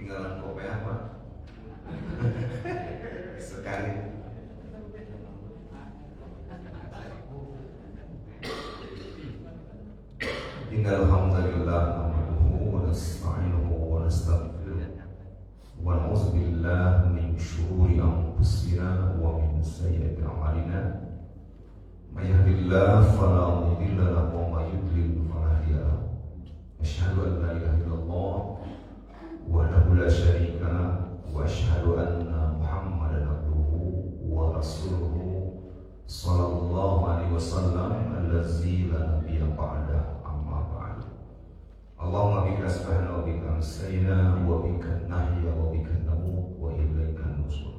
ketinggalan kopi apa? Sekali. Innal hamdalillah nahmaduhu wa nasta'inuhu wa nastaghfiruh wa na'udzu billahi min shururi anfusina wa min sayyiati a'malina. May yahdihillahu fala mudilla lahu wa may yudlil fala hadiya lahu. Asyhadu an la ilaha illallah wahdahu la syarika lahu wa asyhadu anna Muhammadan abduhu wa rasuluhu sallallahu alaihi wasallam allazi la nabiyya ba'dahu. Allahumma bika asbahna wa bika amsayna wa bika nahya wa bika namut wa ilaika nusyur.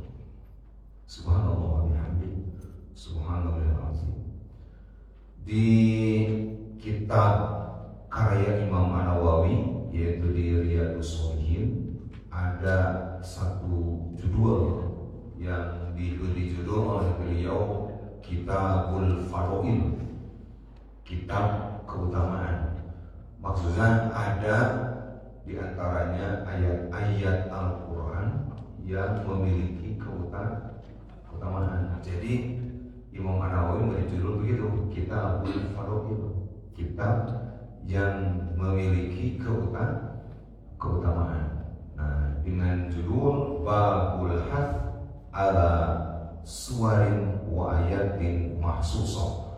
Subhanallah wa bihamdihi subhanallahil azim. Di kitab karya Imam An-Nawawi yaitu di Riyadhus Shalihin ada satu judul yang diberi judul oleh beliau Kitabul Fadail, kitab keutamaan. Maksudnya ada di antaranya ayat-ayat Al-Quran yang memiliki keutamaan. Jadi Imam An-Nawawi memberi judul begitu, Kitabul Fadail, kitab yang memiliki keutamaan. Nah, dengan judul Babul Hath ala Suwarin wa Ayatin Mahsusah.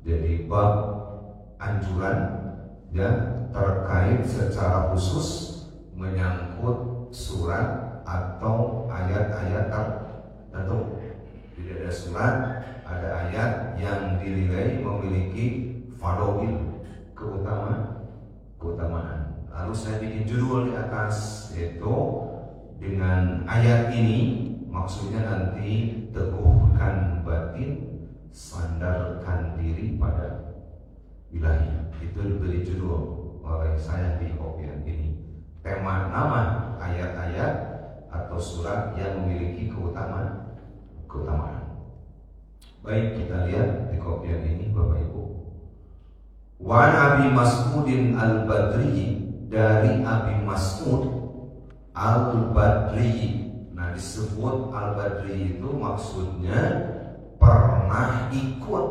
Jadi bab anjuran dan terkait secara khusus menyangkut surat atau ayat-ayat tertentu. Tidak ada surat, ada ayat yang dinilai memiliki fadail, keutamaan. Lalu saya bikin judul di atas, yaitu dengan ayat ini maksudnya nanti teguhkan batin, sandarkan diri pada ilahi. Itu diberi judul oleh saya di kopian ini. Tema nama ayat-ayat atau surat yang memiliki keutamaan. Baik, kita lihat di kopian ini Bapak Ibu. Wa Abi Mas'udin Al-Badri, dari Abi Mas'ud Al-Badri. Nah, disebut Al-Badri itu maksudnya pernah ikut.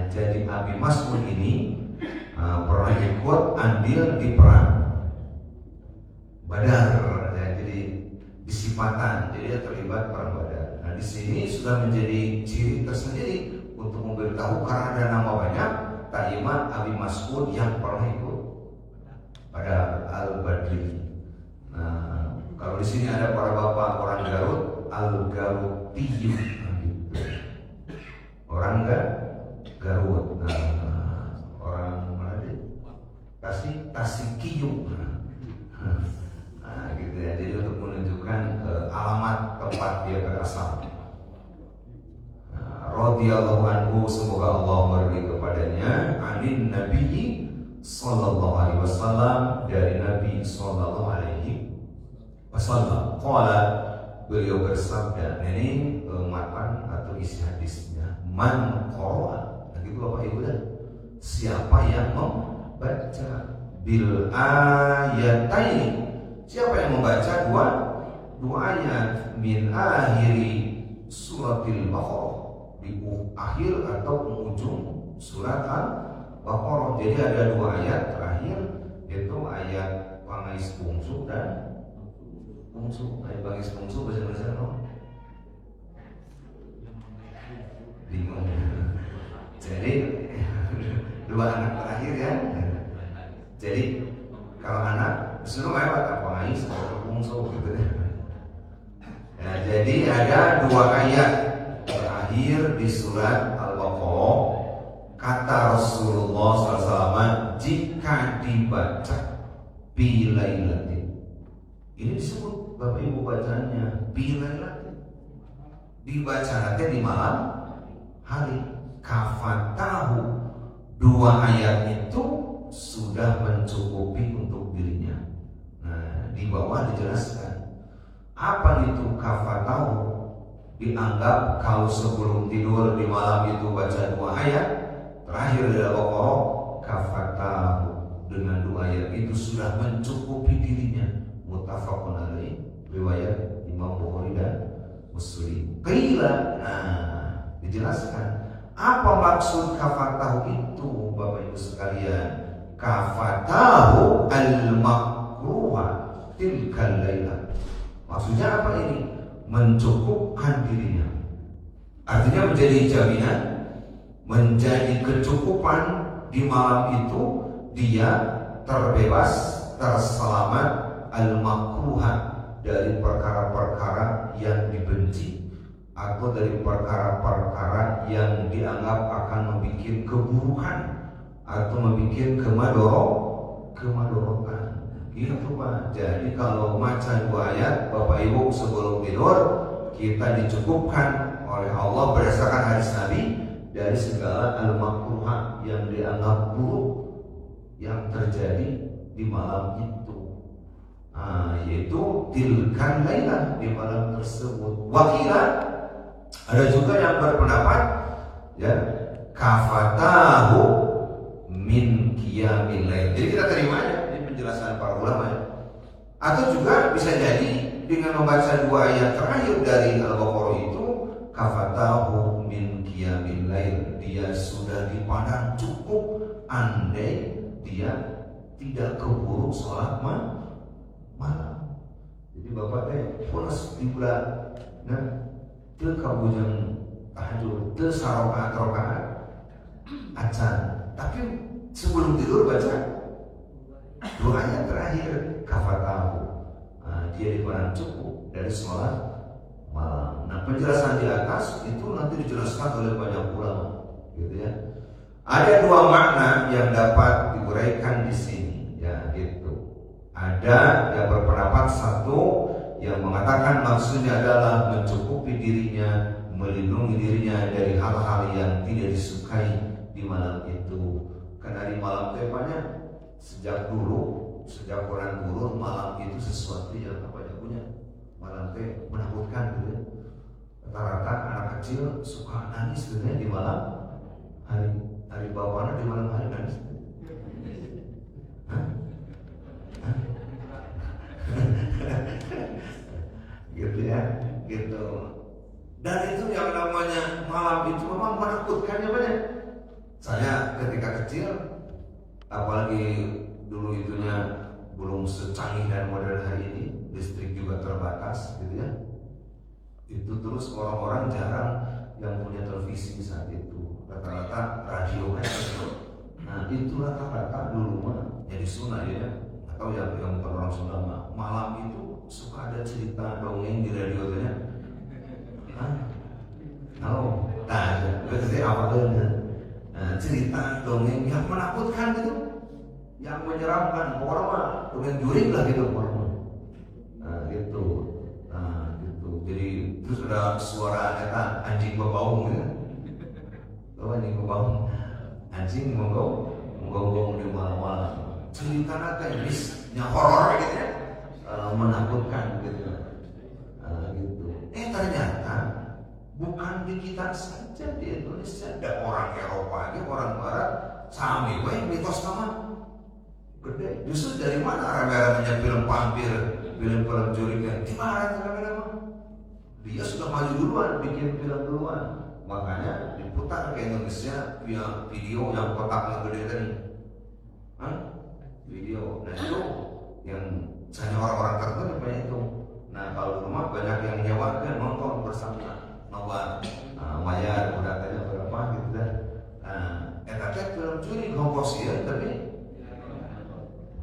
Jadi Abi Mas'ud ini pernah ikut andil di perang Badar, ya, jadi disipatan, jadi dia terlibat perang Badar. Nah, di sini sudah menjadi ciri tersendiri untuk memberitahu karena ada nama banyak Ta'iman Abi Mas'ud yang pernah ikut pada Al-Badri. Nah, kalau di sini ada para bapak orang Garut, Al-Garutiyu, orang Garut. Nah, orang mana deh? Tasikiyung. Nah, gitu ya. Jadi untuk menunjukkan alamat tempat dia berasal. Radhiyallahu anhu, semoga Allah meridai kepadanya, anin Nabi sallallahu alaihi wasallam, dari Nabi sallallahu alaihi wasallam. Qala, beliau bersabda, ini matan atau isi hadisnya, man qara'a, gitu Bapak Ibu dah. Siapa yang membaca bil ayataini, siapa yang membaca dua ayat min akhiri suratil Baqarah, di akhir atau ujung surat Al-Baqarah. Jadi ada dua ayat terakhir, yaitu ayat pangais bungsu dan bungsu. Ayat pangais bungsu bahasa Indonesia no? Bingung. Jadi dua anak terakhir ya. Jadi kalau anak disuruh lewat apa ngais atau bungsu gitu ya. Ya, jadi ada dua ayat terakhir di surat Al-Baqarah. Kata Rasulullah SAW, jika dibaca bilailatin. Ini disebut Bapak Ibu bacanya bilailatin. Dibaca nanti di malam hari. Kafatahu, dua ayat itu sudah mencukupi untuk dirinya. Nah, di bawah dijelaskan apa itu kafatahu. Dianggap kalau sebelum tidur di malam itu baca dua ayat terakhir dari Al-Baqarah, kafatahu, dengan dua ayat itu sudah mencukupi dirinya muttafaqun alaih, riwayat Imam Bukhari dan Muslim. Qila, dijelaskan apa maksud kafatahu itu, Bapak Ibu sekalian. Kafatahu al-makruha tilkal laila. Maksudnya apa ini? Mencukupkan dirinya. Artinya menjadi jaminan, menjadi kecukupan di malam itu dia terbebas, terselamat al-makruha dari perkara-perkara yang dibenci atau dari perkara-perkara yang dianggap akan membuat keburukan atau membuat kemadorotan. Gitu Pak. Jadi kalau baca 2 ayat Bapak Ibu sebelum tidur, kita dicukupkan oleh Allah berdasarkan hadis Nabi dari segala al-makruha yang dianggap buruk yang terjadi di malam itu. Yaitu tilkan lailah, di malam tersebut. Wakila, ada juga yang berpendapat ya, kafatahu min qiyamil lail. Jadi kita terima ya ini penjelasan para ulama ya. Atau juga bisa jadi dengan membaca 2 ayat terakhir dari Al-Baqarah itu, kafatahu min qiyamil lail, dia sudah dipadang cukup andai dia tidak keburu sholat malam. Jadi Bapak teh pulas di bulan teu kabujang tahajud, teu sarokaat acan, tapi sebelum tidur baca 2 ayat terakhir kafatahu. Dia dipadang cukup dari sholat malam. Nah, penjelasan di atas itu nanti dijelaskan oleh banyak ulama, gitu ya. Ada 2 makna yang dapat diuraikan di sini, ya gitu. Ada yang berpendapat satu yang mengatakan maksudnya adalah mencukupi dirinya, melindungi dirinya dari hal-hal yang tidak disukai di malam itu. Karena di malam temanya sejak orang dulu malam itu sesuatu yang apa ya punya malam teh menakutkan gitu ya. Rata-rata anak kecil suka nangis sebenarnya di malam hari bapaknya di malam hari nangis. Gitu ya, gitu. Dan itu yang namanya malam itu memang menakutkan ya banyak. Saya ketika kecil, apalagi dulu itunya belum secanggih dan modern hari ini, listrik juga terbatas, gitu ya. Itu terus orang-orang jarang yang punya televisi saat itu, rata-rata radio kan. Nah itu rata-rata dulu mah jadi Sunda ya, atau yang bukan orang Sunda mah malam itu suka ada cerita dongeng di radionya. Berarti apa tuh? Cerita dongeng yang menakutkan gitu, yang menyeramkan. Orang mah dongeng juring lah gitu orang mah. Gitu. Gitu. Jadi terus ada suara kata anjing bebaung gitu. Anjing bebaung. Anjing menggonggong di malam-malam. Cerita kayak horor gitu ya. Menakutkan gitu. Gitu. Ternyata bukan di kita saja, di Indonesia ada orang Eropa, orang Barat, sami mitos nama gede. Justru dari mana rame-ramenya film vampir, film-film curiga? Di mana rame-rame? Dia sudah maju duluan, bikin film duluan. Makanya diputar ke Indonesia via video yang kotaknya gede tadi. Video. Nah itu yang hanya orang-orang tertentu banyak itu. Nah kalau di rumah banyak yang nyewa kan nonton bersama. Nobar, bayar udah tanya berapa gitu kan. Tapi film curi ngongkos ya, tapi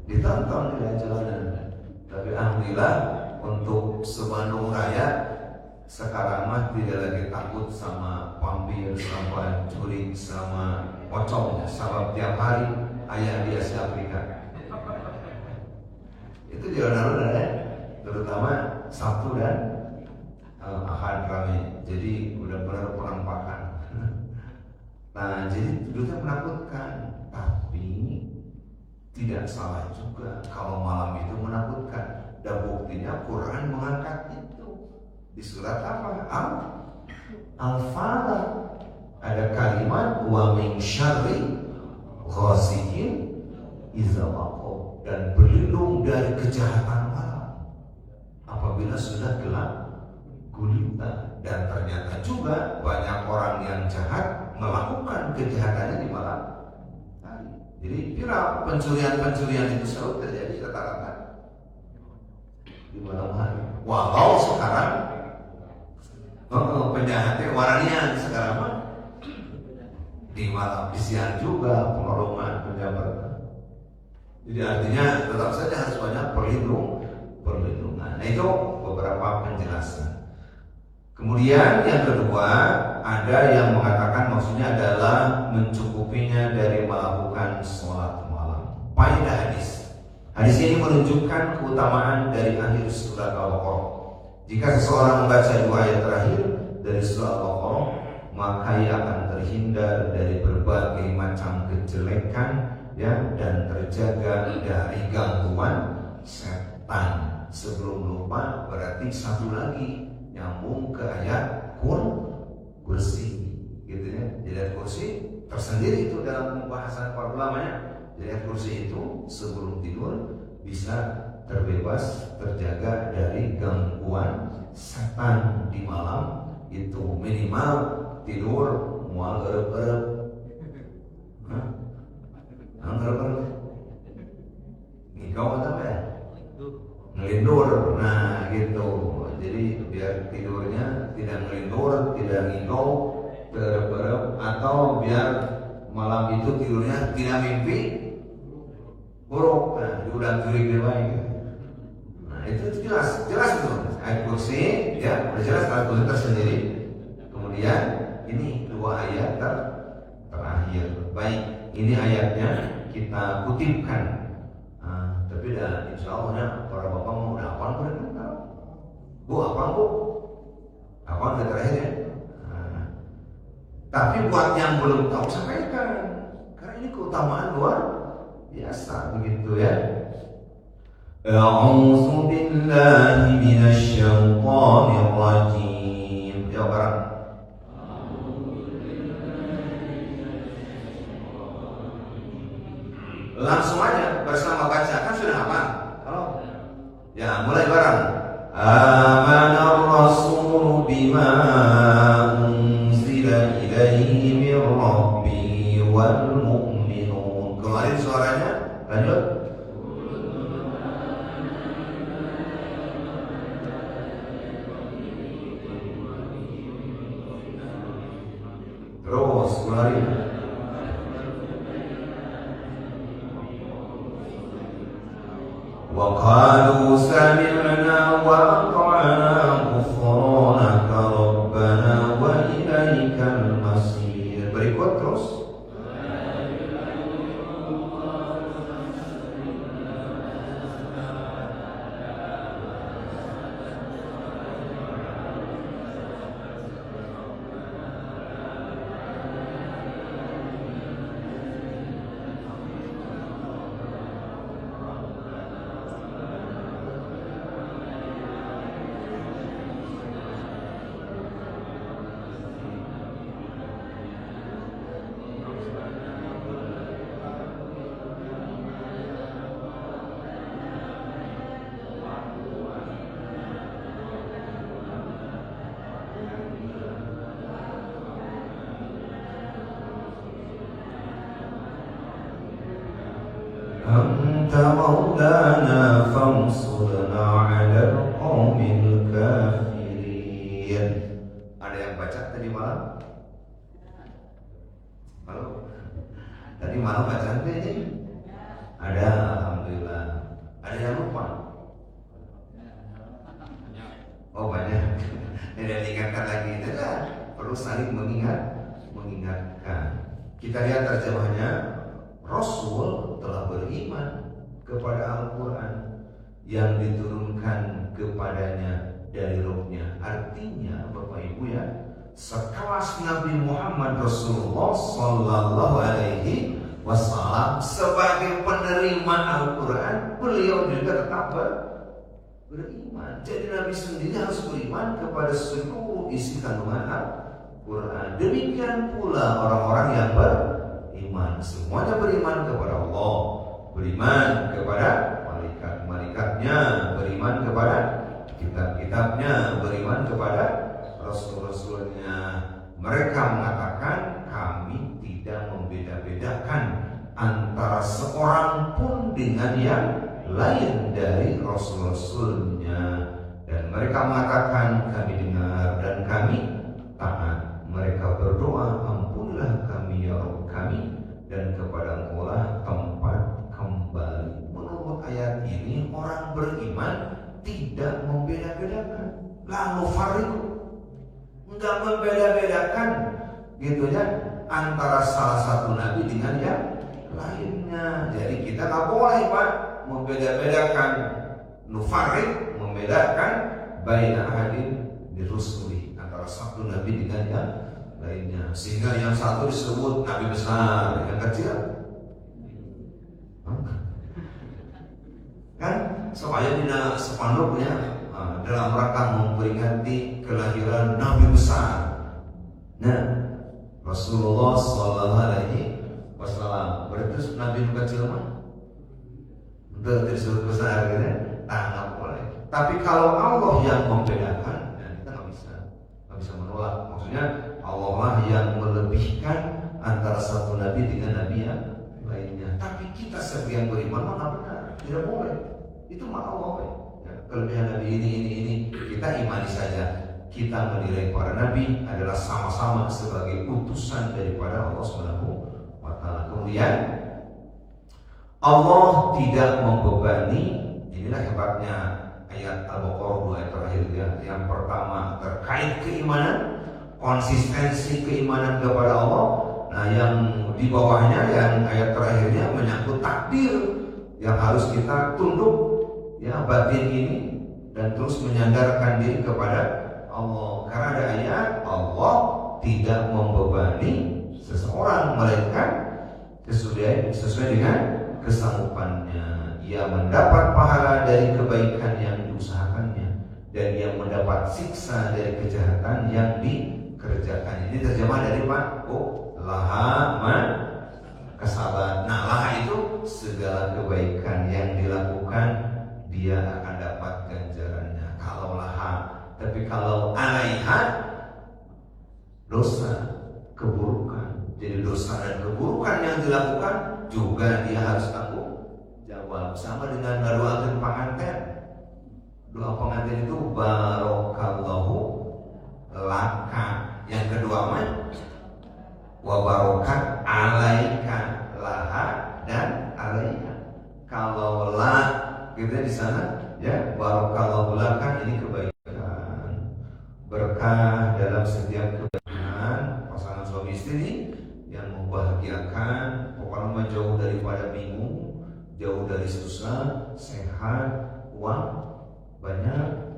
ditonton di jalanan. Tapi alhamdulillah untuk Bandung Raya sekarang mah tidak lagi takut sama vampir, sama curi, sama pocong. Sebab tiap hari ayah di Asia Afrika. Itu jalan-jalan ya, terutama Sabtu dan Ahad rame. Jadi benar-benar penampakan. Nah, jadi itu menakutkan, tapi tidak salah juga kalau malam itu menakutkan. Dan buktinya Quran mengangkat itu di surat apa? Al-Falaq. Ada kalimat wa min syarri ghasiqin idza waqab, dan berlindung dari kejahatan malam. sudah gelap gulita. Dan ternyata juga banyak orang yang jahat melakukan kejahatannya di malam hari. Jadi viral pencurian itu selalu terjadi rata-rata di malam hari. Walau sekarang penjahatnya warnanya sekarang mah di malam, di siang juga penodongan, penjabatan. Jadi artinya tetap saja harus banyak perlindungan. Nah, itu beberapa penjelasan. Kemudian yang kedua, ada yang mengatakan maksudnya adalah mencukupinya dari melakukan sholat malam. Faedah hadis. Hadis ini menunjukkan keutamaan dari akhir surah Al-Baqarah. Jika seseorang membaca dua ayat terakhir dari surah Al-Baqarah, maka ia akan terhindar dari berbagai macam kejelekan, ya, dan terjaga dari gangguan setan. Sebelum lupa, berarti satu lagi nyambung ke ayat kursi, gitu ya. Jadi ayat kursi tersendiri itu dalam pembahasan para ulama ya. Jadi ayat kursi itu sebelum tidur bisa terbebas, terjaga dari gangguan setan di malam itu. Minimal tidur mual erep-erep. Erep-erep. Ngigau apa ya? Ngelindur. Nah, gitu. Jadi biar tidurnya tidak ngelindur, tidak ngigau, terep-terep, atau biar malam itu tidurnya tidak mimpi buruk. Nah, diulang jurig dia baik. Nah, itu jelas itu. Ayat kursi, ya, udah jelas ayat kursi tersendiri. Kemudian ini dua ayat terakhir. Baik, ini ayatnya kita kutipkan. Tapi dah insya Allah para bapak mau udah apa mereka? Bu apa bu? Apa yang terakhir ya? Tapi buat yang belum tahu sampaikan, karena ini keutamaan luar biasa begitu ya. A'udzu billahi minasy syaithanir rajim. Ya barang. Langsung aja bersama baca, kan sudah apa? Halo? Ya, mulai bareng. Amanar Rasul bima unzila ilaihi min Rabbi wal mu'minun. Kemarin suaranya, lanjut. Terus, kemarin. وقالوا سمعنا وأطعنا غفرانك ربنا وإليك المصير. Berikut terus. Anta maulana fansurna ala al-qawmil kafirin. Ada yang baca tadi malam? Halo? Tadi malam bacaan ini? Ada, alhamdulillah. Ada yang lupa? Oh banyak. Tidak diingatkan lagi. Tidak, perlu saling mengingatkan. Kita lihat terjemahnya. Rasul telah beriman kepada Al-Quran yang diturunkan kepadanya dari rohnya. Artinya Bapak Ibu ya, sekelas Nabi Muhammad Rasulullah Sallallahu Alaihi Wasallam sebagai penerima Al-Quran, beliau juga tetap beriman. Jadi Nabi sendiri harus beriman kepada seluruh isi kandungan Al-Quran. Demikian pula orang-orang yang beriman, semuanya beriman kepada Allah, beriman kepada malaikat-malaikatnya, beriman kepada kitab-kitabnya, beriman kepada rasul-rasulnya. Mereka mengatakan kami tidak membeda-bedakan antara seorang pun dengan yang lain dari rasul-rasulnya. Dan mereka mengatakan kami dengar dan kami taat. Mereka berdoa, ampunilah kami ya Rabb kami, dan kepada Engkau lah tempat kembali. Menurut ayat ini orang beriman tidak membeda-bedakan, la nufariqu, enggak membeda-bedakan gitu ya antara salah satu nabi dengan yang lainnya. Jadi kita nggak boleh Pak membeda-bedakan, nufariq, membedakan baina ahadin birusuli, antara satu nabi dengan yang lainnya, sehingga yang satu disebut nabi besar, yang kecil kan supaya tidak sepanduknya dalam rangka memperingati kelahiran nabi besar. Nah, Rasulullah Sallallahu Alaihi Wasallam berarti nabi kecil mah udah disebut besar gitu ya, nggak boleh. Tapi kalau Allah yang membedakan, ya kita nggak bisa menolak. Maksudnya Allah lah yang melebihkan antara satu nabi dengan nabi yang lainnya. Tapi kita sebagai yang beriman mana benar, tidak boleh. Itu mah Allah ya. Kelebihan nabi ini kita imani saja. Kita menilai para nabi adalah sama-sama sebagai utusan daripada Allah Subhanahu wa Ta'ala. Kemudian Allah tidak membebani, inilah hebatnya ayat Al-Baqarah 2 ayat terakhir ya. Yang pertama terkait keimanan, konsistensi keimanan kepada Allah. Nah, yang di bawahnya yang ayat terakhirnya menyangkut takdir yang harus kita tunduk ya, batin ini, dan terus menyandarkan diri kepada Allah. Karena ada ayat Allah tidak membebani seseorang melainkan sesuai dengan kesanggupannya. Ia mendapat pahala dari kebaikan yang diusahakannya, dan ia mendapat siksa dari kejahatan yang dikerjakan. Ini terjemah dari Pak laha man kasabat. Nah, laha itu segala kebaikan yang dilakukan dia akan dapat ganjarannya. Kalau laha, tapi kalau alaiha dosa, keburukan. Jadi dosa dan keburukan yang dilakukan juga dia harus tanggung jawab. Sama dengan doa pengantin. Doa pengantin itu barokallahu laka. Yang kedua mah wa barokat alaika, laha dan alaika. Kalau la gitu di sana ya, barokallahu laka ini kebaikan, berkah dalam setiap kebaikan pasangan suami istri yang membahagiakan, pokoknya menjauh daripada bingung, jauh dari susah, sehat, uang banyak,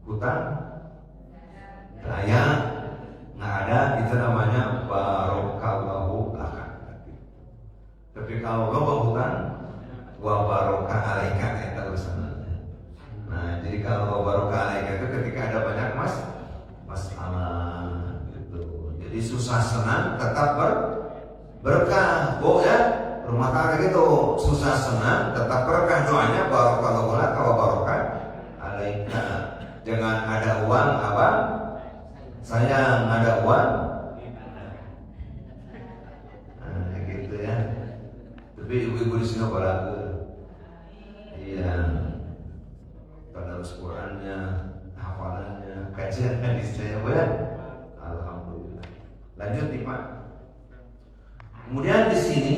hutang layak nggak ada, itu namanya barokallahu laka. Tapi kalau lo hutang wa barokah alaika, kita urusannya. Nah, jadi kalau barokah alaika itu ketika ada banyak masalah gitu. Jadi susah senang tetap berkah, ya. Rumah tangga gitu, susah senang tetap berkah. Doanya barokallahu laka wa barokah alaika. Jangan ada uang apa? Sayang ada uang. Nah, gitu ya. Tapi ibu-ibu di sini balagu. Iya. Tadarus Qur'annya, hafalannya, kajian hadisnya ya. Alhamdulillah. Lanjut nih Pak. Kemudian di sini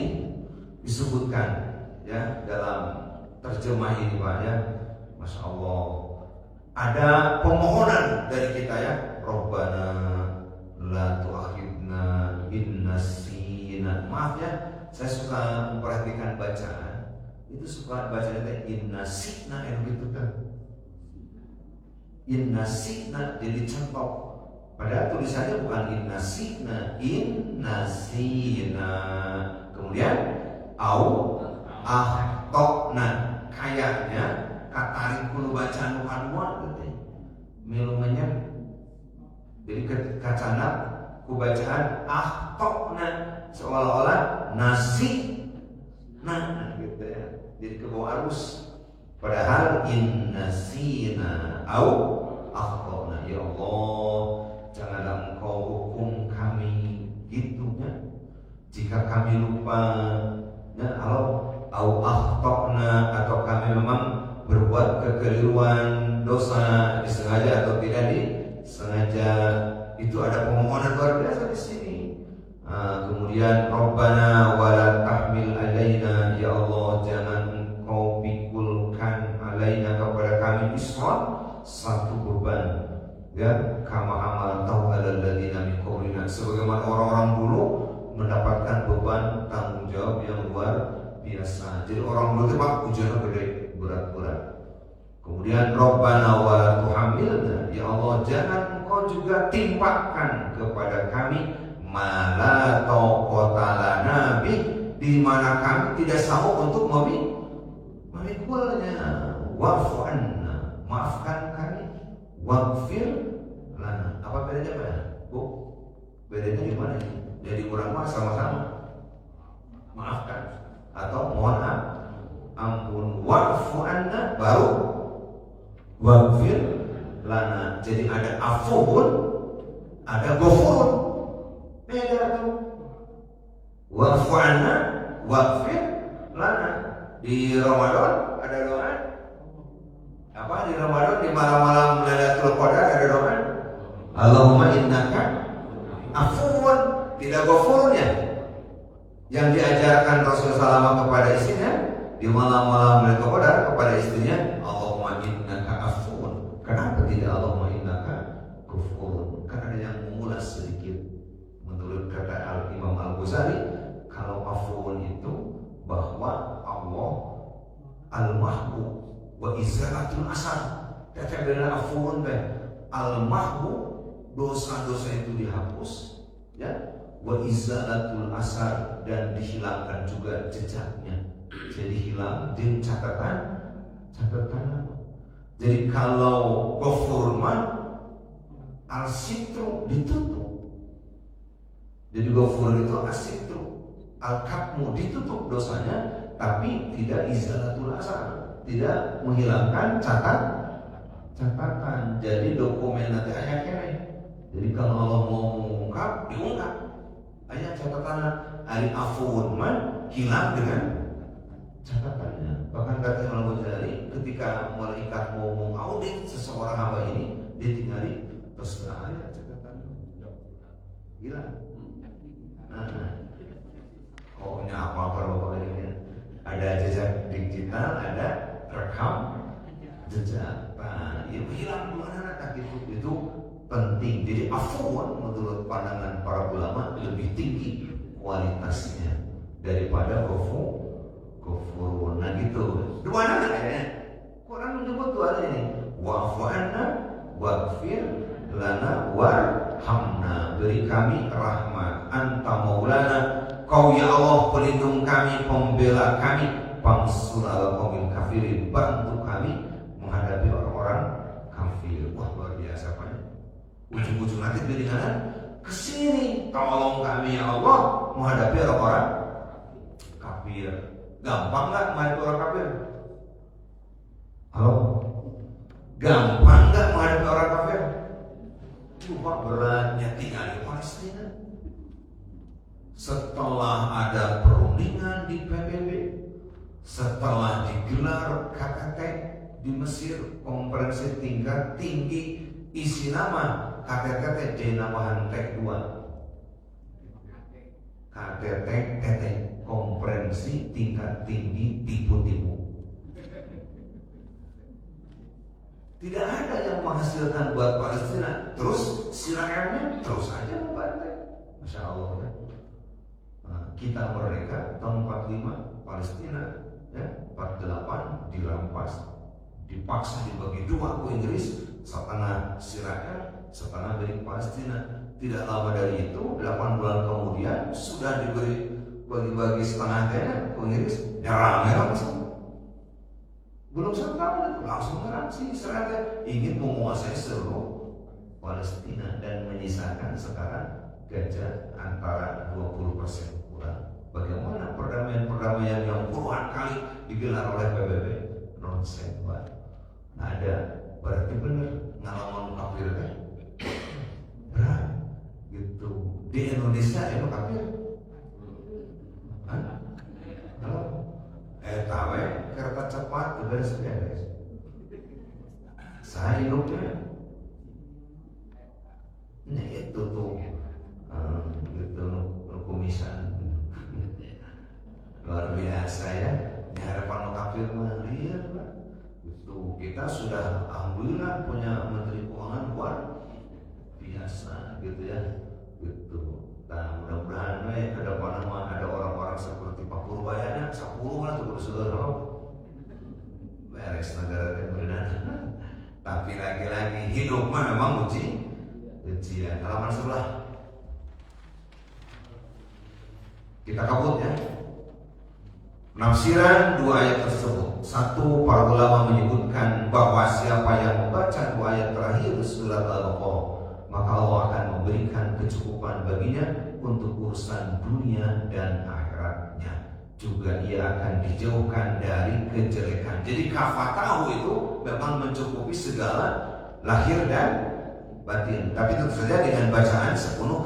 disebutkan ya dalam terjemah ini Pak ya, Masya Allah, ada permohonan dari kita ya, Rabbana la tu'akhidna in nasina. Maaf ya, saya suka memperhatikan bacaan. Itu suka bacanya inna sikna gitu kan. Inna sikna jadi contoh. Padahal tulisannya bukan inna sikna, inna sina. Kemudian au ahtokna, kayaknya katarik kulo bacaan bukan muat gitu. Milumenya jadi kacana ku bacaan ahtokna seolah-olah nasi nah gitu ya. Jadi ke bawah arus. Padahal inna sina au akhtana. Ya Allah, janganlah Engkau hukum kami gitunya jika kami lupa, ya au akhtana, atau kami memang berbuat kekeliruan, dosa, disengaja atau tidak disengaja. Itu ada permohonan luar biasa di sini. Kemudian Rabbana wala tahmil alaina, ya Allah jangan Engkau pikulkan alaina kepada kami isran, satu beban, ya kama amaltahu alal ladzina min qablina, sebagaimana orang-orang dulu mendapatkan beban tanggung jawab yang luar biasa. Jadi orang dulu itu pak ujiannya gede, berat-berat. Kemudian Rabbana wala tuhamilna, ya Allah jangan Engkau juga timpakan kepada kami mala taqata lana bih, di mana kami tidak sanggup untuk memikulnya. Wa'fu anna, maafkan kami. Waghfir lana. Apa bedanya Pak? Bu, bedanya di mana ini? Jadi kurang mah sama-sama maafkan atau mohon ampun. Wa'fu anna baru waghfir lana. Jadi ada afuun, ada ghafurun. Beda tuh. Wa'fu anna, waghfir lana. Di Ramadan ada doa. Apa di Ramadan, di malam-malam Lailatul Qadar ada doa. Allahumma innaka afuwun, tidak ghafurnya. Yang diajarkan Rasulullah SAW kepada istrinya di malam-malam Lailatul Qadar kepada istrinya, Allahumma innaka afuwun. Kenapa tidak Allahumma innaka ghafurun? Karena ada yang mengulas sedikit. Menurut kata Imam Al-Ghazali, kalau afuun itu bahwa Allah al-mahbu wa izalatul asar. Kata benar afuun teh al-mahbu, dosa-dosa itu dihapus, ya, wa izalatul asar, dan dihilangkan juga jejaknya. Jadi hilang di catatan. Jadi kalau ghafur man al-sitru ditutup. Jadi ghafur itu asitru, al-katmu ditutup dosanya, tapi tidak izalatul asar, tidak menghilangkan catatan. Jadi dokumen nanti ayat kene. Jadi kalau Allah mau mengungkap, diungkap. Ayat catatan ari afun man hilang dengan catatannya. Bahkan kata Imam Ghazali, ketika malaikat mau mengaudit seseorang hamba ini, dia tinggali terus ayat catatan hilang. Pokoknya apa-apa Bapak ini ada jejak digital, ada rekam jejak. Nah, itu hilang mana itu penting. Jadi afwan menurut pandangan para ulama lebih tinggi kualitasnya daripada ghafur. Nah gitu. Dua anak kayaknya. Quran menyebut dua ini. Wa'fu anna waghfir lana warhamna, beri kami rahmat. Anta maulana, Kau ya Allah pelindung kami, pembela kami. Pansur ala qaumil kafirin, bantu kami menghadapi orang-orang kafir. Wah luar biasa Pak. Ujung-ujung nanti piringan kesini, tolong kami ya Allah menghadapi orang-orang kafir. Gampang nggak menghadapi orang kafir? Halo? Gampang nggak menghadapi orang kafir? Cuma beratnya tinggal di Palestina. Setelah ada perundingan di PBB, setelah digelar KTT di Mesir, konferensi tingkat tinggi, isi nama KTT dinamakan TEK 2. KTT konferensi tingkat tinggi tipu-tipu. Tidak ada yang menghasilkan buat Palestina. Terus Israelnya terus aja membantai. Masya Allah ya. Kita merdeka tahun 45, Palestina ya 48 dirampas, dipaksa dibagi dua ke Inggris, setengah Israel, setengah dari Palestina. Tidak lama dari itu, 8 bulan kemudian sudah diberi bagi-bagi setengahnya ke Inggris, nyerang langsung. Belum 1 tahun itu langsung nyerang si Israel ingin menguasai seluruh Palestina dan menyisakan sekarang gajah antara 20% kurang. Bagaimana perdamaian yang puluhan kali digelar oleh PBB? Nonsense Pak. Ada berarti bener ngalaman kafir kan berat gitu. Di Indonesia itu kafir kalau tahu kereta cepat beres-beres saya hidupnya nah itu tuh gitu kumisan luar biasa ya. Di hadapan kafir lihat lah itu kita sudah alhamdulillah punya menteri keuangan luar biasa gitu ya gitu. Nah mudah-mudahan ke depan ada orang-orang seperti Pak Purbayanya 10 lah tuh bersaudara beres negara kemudian. Tapi lagi-lagi hidup mah memang ujian. Halaman sebelah kita kabut ya. Penafsiran dua ayat tersebut. Satu, para ulama menyebutkan bahwa siapa yang membaca dua ayat terakhir surat Al-Baqarah, maka Allah akan memberikan kecukupan baginya untuk urusan dunia dan akhiratnya. Juga ia akan dijauhkan dari kejelekan. Jadi kafatahu itu memang mencukupi segala lahir dan batin. Tapi tentu saja dengan bacaan sepenuh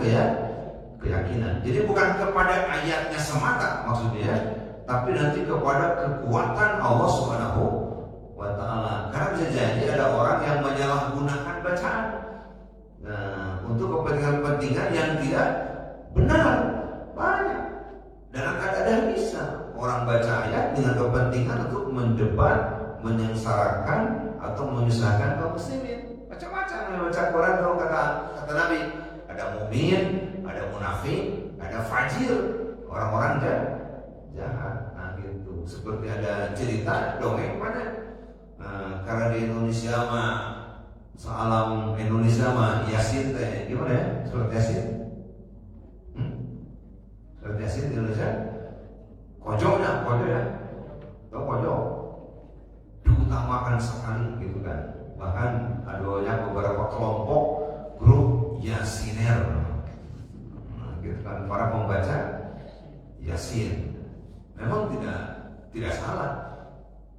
keyakinan. Jadi bukan kepada ayatnya semata maksudnya, tapi nanti kepada kekuatan Allah Subhanahu wa Ta'ala. Karena bisa jadi ada orang yang menyalahgunakan bacaan untuk kepentingan-kepentingan yang tidak benar, banyak. Dan ada bisa orang baca ayat dengan kepentingan untuk mendebat, menyengsarakan atau menyusahkan kaum muslimin. Macam-macam yang baca Quran kalau kata Nabi, ada mukmin, ada munafik, ada fajir, orang-orang jahat. Nah gitu. Seperti ada cerita dongeng mana? Karena di Indonesia mah salam Indonesia mah Yasin teh gimana ya? Surat Yasin. Surat Yasin di Indonesia. Kojo ya. Tahu kojo? Diutamakan sekali gitu kan. Bahkan ada beberapa kelompok grup Yasiner. Nah, gitu kan para pembaca Yasin. Memang tidak salah.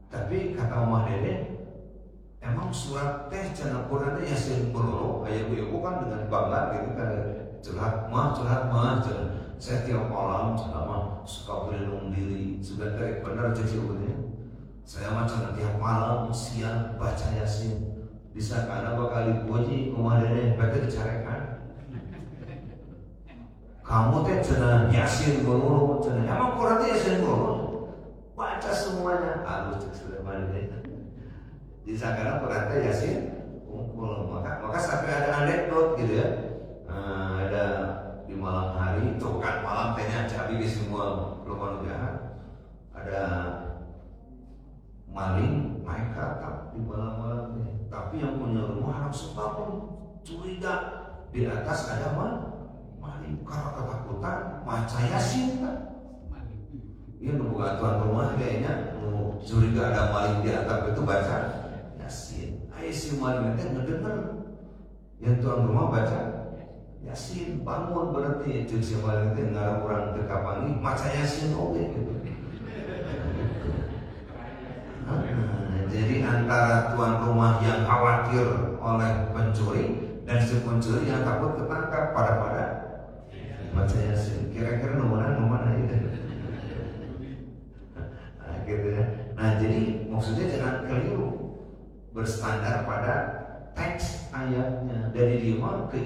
Tapi kata Mama Dede, emang surat teh cenah Quran Yasin berolo aya ibu kan dengan bangga gitu kan curhat mah. Saya tiap malam cenah mah suka berlindung diri sebentar benar jadi ubahnya. Saya mah cenah tiap malam siang baca Yasin. Bisa kana bakal dipuji Mama Dede baca dicarekan. Kamu teh cenah Yasin berolo cenah. Emang Quran Yasin berolo? Baca semuanya. Halus cek sudah balik. Di sana Quran Yasin kumpul. Maka sampai ada anekdot gitu ya. Ada di malam hari, itu bukan malam tehnya cabi di semua rumah jahat. Ada maling naik ke atap di malam-malam ini. Tapi yang punya rumah langsung bangun curiga di atas ada maling. Karena ketakutan maca Yasin kan. Iya membuka tuan rumah kayaknya curiga ada maling di atap itu baca Yasin. Ayo si maling itu ngedenger yang tuan rumah baca Yasin, bangun berarti cek si maling itu ngarang orang tekapangi maca Yasin oke gitu. Jadi antara tuan rumah yang khawatir oleh pencuri dan si pencuri yang takut ketangkap pada baca Yasin. Kira-kira nomor mana itu? Gitu ya. Nah jadi maksudnya jangan keliru berstandar pada teks ayatnya dari iman ke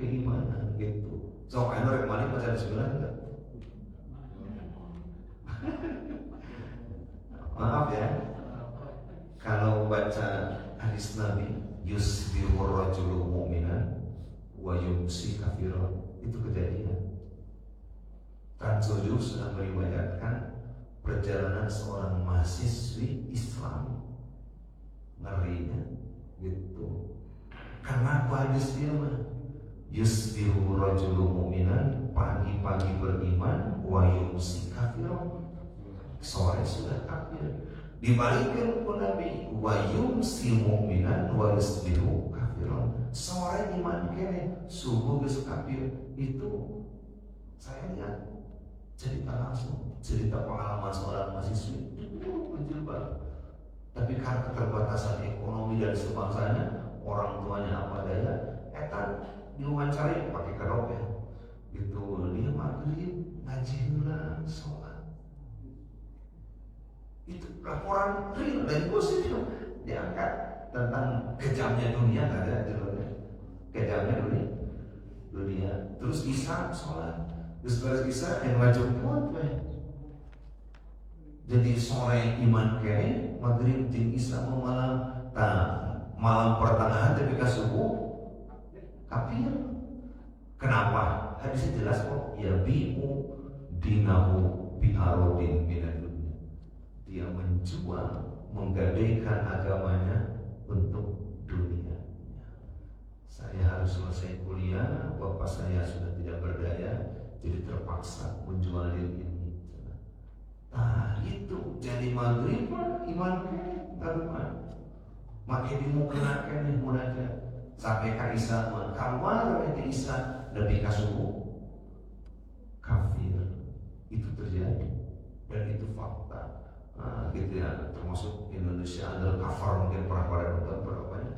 keimanan gitu. So anu rek malik baca bismillah enggak? Maaf ya. Kalau baca hadis Nabi yusbihur rajulu mu'minan wa yumsi kafiran, itu kejadian. Tansuju sudah meriwayatkan perjalanan seorang mahasiswi Islam, ngerinya gitu. Karena apa hadis dia mah? Yusbihu rajulu mu'minan, pagi-pagi beriman, wa yumsi kafiran, sore sudah kafir. Dibalikkan ke Nabi, wa yumsi mu'minan, wa yusbihu kafiran, sore iman kene, subuh geus kafir. Itu saya lihat cerita langsung, cerita pengalaman seorang mahasiswi berjilbab. Tapi karena keterbatasan ekonomi dan sebangsanya, orang tuanya apa daya, etan diwawancara pakai kerok ya. Gitu dia maghrib ngaji ulang sholat. Itu laporan real dan positif diangkat tentang kejamnya dunia, nggak ada judulnya. Kejamnya dunia. Terus Isa sholat, terus Isa yang wajib kuat. Jadi sore iman kene, maghrib jeung Isa malam. Malam pertengahan tapi ke subuh kafir. Kenapa? Hadisnya jelas kok. Ya bi'u dinahu bi'arodin minad dunia. Dia menjual, menggadaikan agamanya untuk dunia. Saya harus selesai kuliah, bapak saya sudah tidak berdaya, jadi terpaksa menjual diri ini. Nah itu jadi maghrib iman karuan. Makin dimungkinkan nih munajat sampai ka Isa keluar dari Isa lebih ka subuh kafir. Itu terjadi dan itu fakta. Gitu ya, termasuk Indonesia adalah kafir, mungkin pernah pada nonton berapanya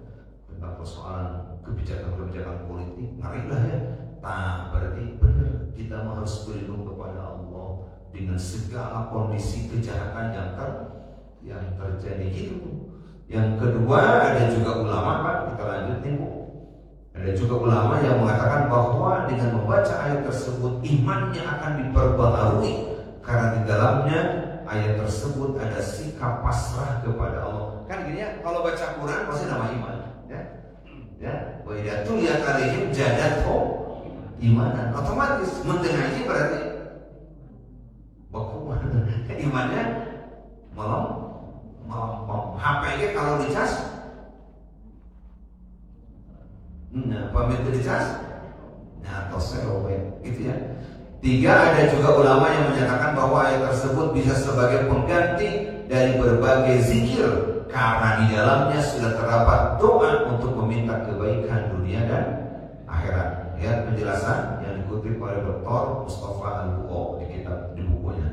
tentang persoalan kebijakan politik, ngeri lah ya. Nah berarti benar kita harus berlindung kepada Allah dengan segala kondisi kejahatan yang terjadi itu. Yang kedua ada juga ulama, Pak, kita lanjut nih Bu. Ada juga ulama yang mengatakan bahwa dengan membaca ayat tersebut imannya akan diperbaharui karena di dalamnya ayat tersebut ada sikap pasrah kepada Allah. Kan gini ya, kalau baca Quran pasti nama iman, ya. Ya, wa idza tuliyat alaihim zadatuhum imanan. Otomatis mendengaji berarti bahwa imannya melampau. HP kalau dicas, pamit dicas, atau serowet, gitu ya. 3, ada juga ulama yang menyatakan bahwa ayat tersebut bisa sebagai pengganti dari berbagai zikir karena di dalamnya sudah terdapat doa untuk meminta kebaikan dunia dan akhirat. Ya, penjelasan yang dikutip oleh Dr. Mustafa Al-Buo di bukunya.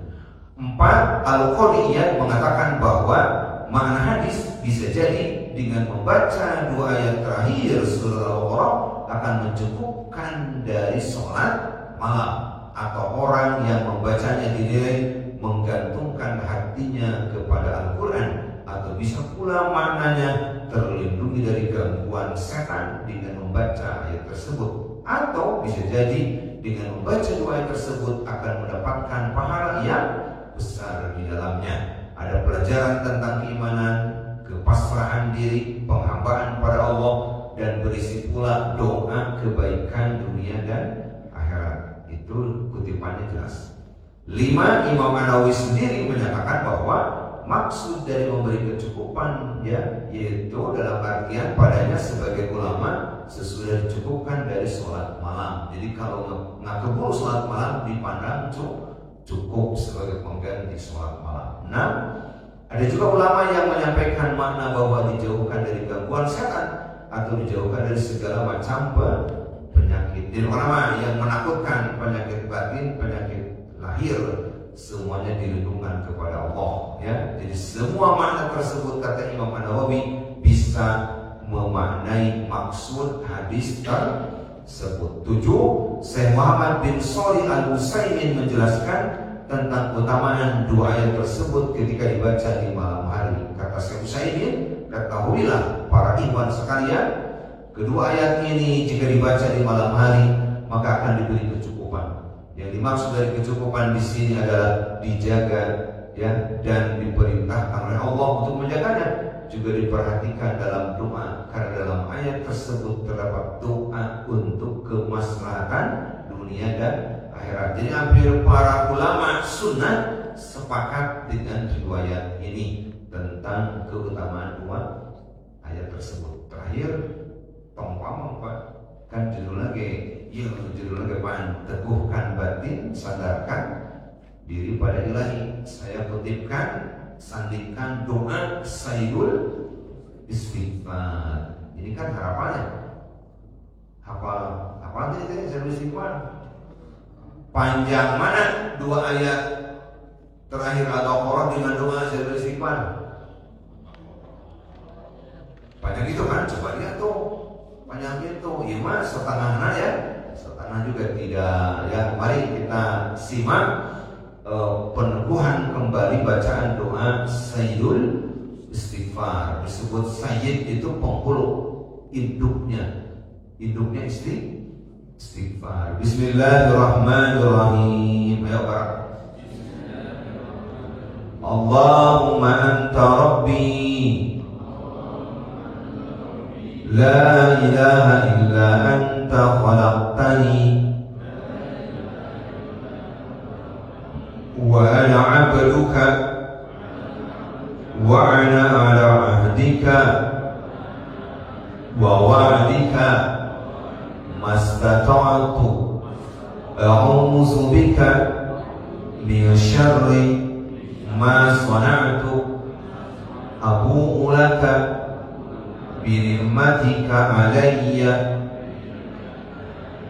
4, Al-Qadiyah mengatakan bahwa makna hadis bisa jadi dengan membaca 2 ayat terakhir surah Al-Baqarah akan mencukupkan dari sholat malam, atau orang yang membacanya dinilai menggantungkan hatinya kepada Al-Quran, atau bisa pula maknanya terlindungi dari gangguan setan dengan membaca ayat tersebut, atau bisa jadi dengan membaca 2 ayat tersebut akan mendapatkan pahala yang besar di dalamnya. Ada pelajaran tentang keimanan, kepasrahan diri, penghambaan pada Allah, dan berisi pula doa kebaikan dunia dan akhirat. Itu kutipannya jelas. 5, Imam An-Nawawi sendiri menyatakan bahwa maksud dari memberi kecukupan yaitu dalam artian padanya sebagai ulama sesudah dicukupkan dari sholat malam. Jadi kalau nggak keburu sholat malam dipandang cukup sebagai pengganti sholat malam. 6, ada juga ulama yang menyampaikan makna bahwa dijauhkan dari gangguan setan atau dijauhkan dari segala macam penyakit. Jadi ulama yang menakutkan penyakit batin, penyakit lahir, semuanya dilindungkan kepada Allah. Ya, jadi semua makna tersebut kata Imam An-Nawawi bisa memaknai maksud hadis tersebut. 7, Syekh Muhammad bin Shalih Al-Utsaimin menjelaskan tentang keutamaan 2 ayat tersebut ketika dibaca di malam hari. Kata Syekh Utsaimin, ketahuilah para ikhwan sekalian, kedua ayat ini jika dibaca di malam hari maka akan diberi kecukupan. Yang dimaksud dari kecukupan di sini adalah dijaga, ya, dan diperintahkan oleh Allah untuk menjaganya. Juga diperhatikan dalam doa, karena dalam ayat tersebut terdapat doa untuk kemaslahatan dunia dan akhirat. Jadi hampir para ulama sunnah sepakat dengan riwayat ini tentang keutamaan 2 ayat tersebut. Terakhir, tongpamang Pak, kan judul lagi Pak, teguhkan batin, sadarkan diri pada ilahi. Saya kutipkan, sandingkan doa Sayyidul Istighfar. Ini kan harapannya. Apa tadi Sayyidul Istighfar? Panjang mana 2 ayat terakhir Al-Baqarah dengan doa Sayyidul Istighfar? Panjang itu kan, coba lihat tuh panjang itu, ya mas setengahnya ya, setengah juga tidak ya. Mari kita simak peneguhan kembali bacaan doa Sayyidul Istighfar. Disebut Sayyid itu penghulu, induknya istighfar. Bismillahirrahmanirrahim. Ayo Pak. Allahumma anta rabbi la ilaha illa anta khalaqtani wa ana 'abduka wa ana 'ala 'ahdika wa wa'dika mastata'tu a'udzu bika min syarri ma sana'tu abu'u laka bi ni'matika 'alayya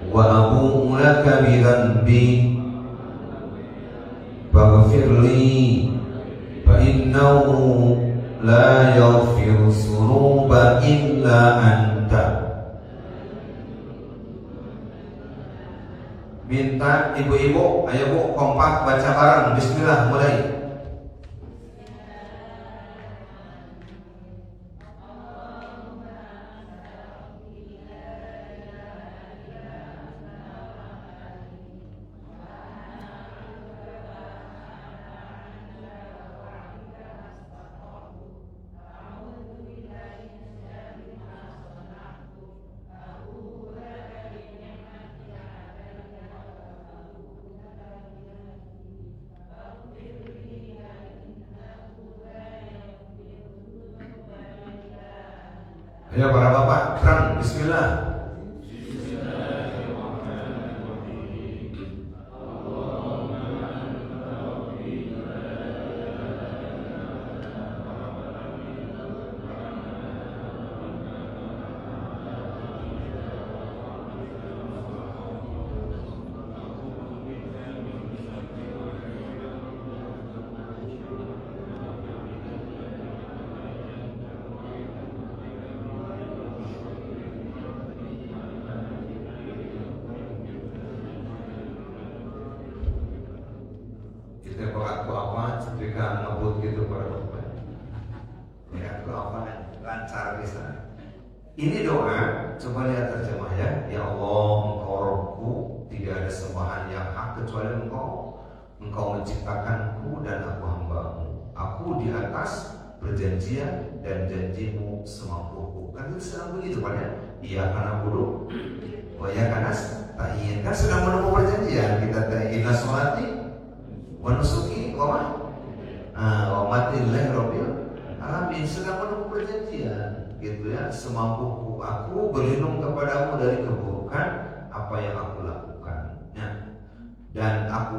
wa abu'u laka bi dhanbi faghfir li fa innahu la yaghfiru dzunuba illa anta. Minta ibu-ibu, ayo bu, kompak baca bareng. Bismillah, mulai. Ya para bapak, terang. Bismillah. Kita aku apa ketika ngebut gitu pada bapak. Ya aku apa lancar bisa. Ini doa, coba lihat terjemah ya. Ya Allah, Engkau Rabbku, tidak ada sembahan yang hak kecuali Engkau. Engkau menciptakanku dan aku hambamu. Aku di atas perjanjian dan janjimu semampuku. Kan itu sedang begitu Pak ya. Iya karena bodoh. Oh ya karena tahin kan sedang menunggu perjanjian. Kita tahin sholati wa nusuki wa matillahi rabbil alamin, sedang menunggu perjanjian gitu ya. Semampuku, aku berlindung kepadamu dari keburukan apa yang aku lakukan ya. Dan aku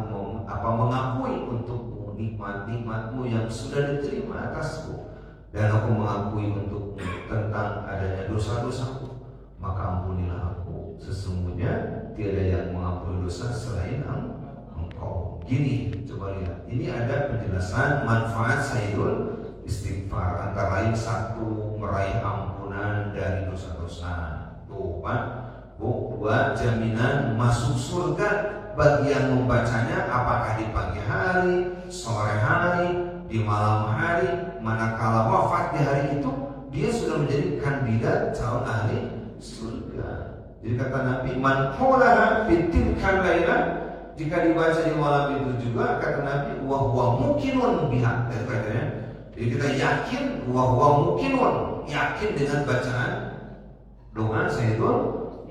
mengakui untukmu nikmat-nikmatmu yang sudah diterima atasku, dan aku mengakui untukmu tentang adanya dosa-dosaku, maka ampunilah aku, sesungguhnya tiada yang mengampuni dosa selain Engkau. Gini, coba lihat. Ini ada penjelasan manfaat Sayyidul Istighfar, antara lain satu, meraih ampunan dari dosa-dosa. Tuh Pak, Bu, dua, jaminan masuk surga bagi yang membacanya, apakah di pagi hari, sore hari, di malam hari, manakala wafat di hari itu, dia sudah menjadi kandidat calon ahli surga. Jadi kata Nabi, man qalaha fi tilkal lailah, jika dibaca di malam itu juga, kata Nabi, wa huwa muqinun biha. Jadi kita yakin wa huwa muqinun, yakin dengan bacaan doa Sayyidul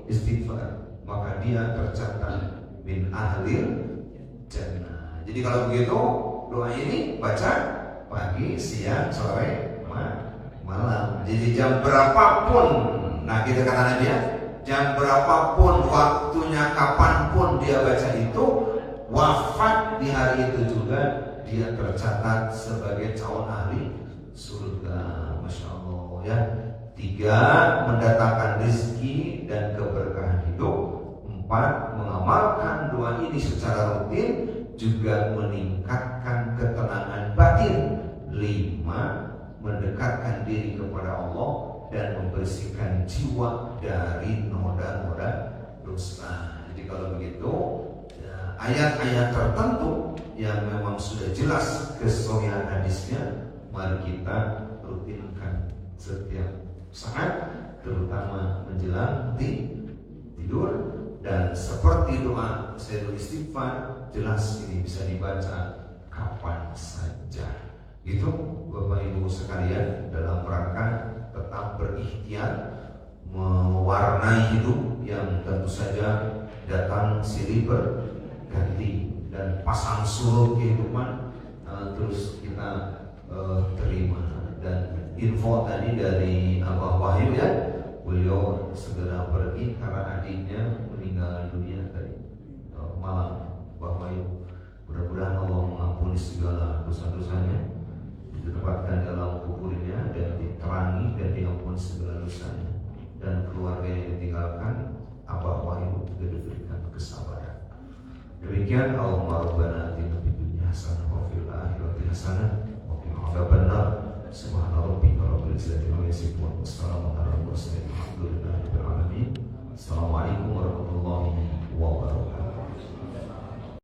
Istighfar, maka dia tercatat min ahlil jannah. Jadi kalau begitu doa ini baca pagi, siang, sore, malam. Jadi jam berapapun, nah kita kata Nabi ya, jam berapapun waktunya, kapanpun dia baca itu, wafat di hari itu juga dia tercatat sebagai calon ahli surga. Masya Allah ya. 3, mendatangkan rezeki dan keberkahan hidup. 4, mengamalkan doa ini secara rutin juga meningkatkan ketenangan batin. 5, mendekatkan diri kepada Allah dan membersihkan jiwa dari noda-noda dosa. Jadi kalau begitu ya, ayat-ayat tertentu yang memang sudah jelas kesohihan hadisnya, mari kita rutinkan setiap saat, terutama menjelang tidur. Dan seperti doa Sayyidul Istighfar, jelas ini bisa dibaca kapan saja. Itu Bapak Ibu sekalian, dalam rangka tetap berikhtiar mewarnai hidup yang tentu saja datang silih berganti, dan pasang surut kehidupan terus kita terima. Dan info tadi dari Abah Wahyu ya, beliau segera pergi karena adiknya meninggal dunia tadi malam. Abah Wahyu, mudah-mudahan Allah mengampuni segala dosa-dosanya, ditempatkan dalam kuburnya dan diterangi dan diampuni segala dosanya, dan keluarga yang ditinggalkan Abah Wahyu juga diberikan kesabaran. Demikian, Allahumma rabbana atina fid dunya hasanah wa fil akhirati hasanah wa qina adzabannar. Subhana rabbika rabbil izzati amma yasifun wa salamun alal mursalin.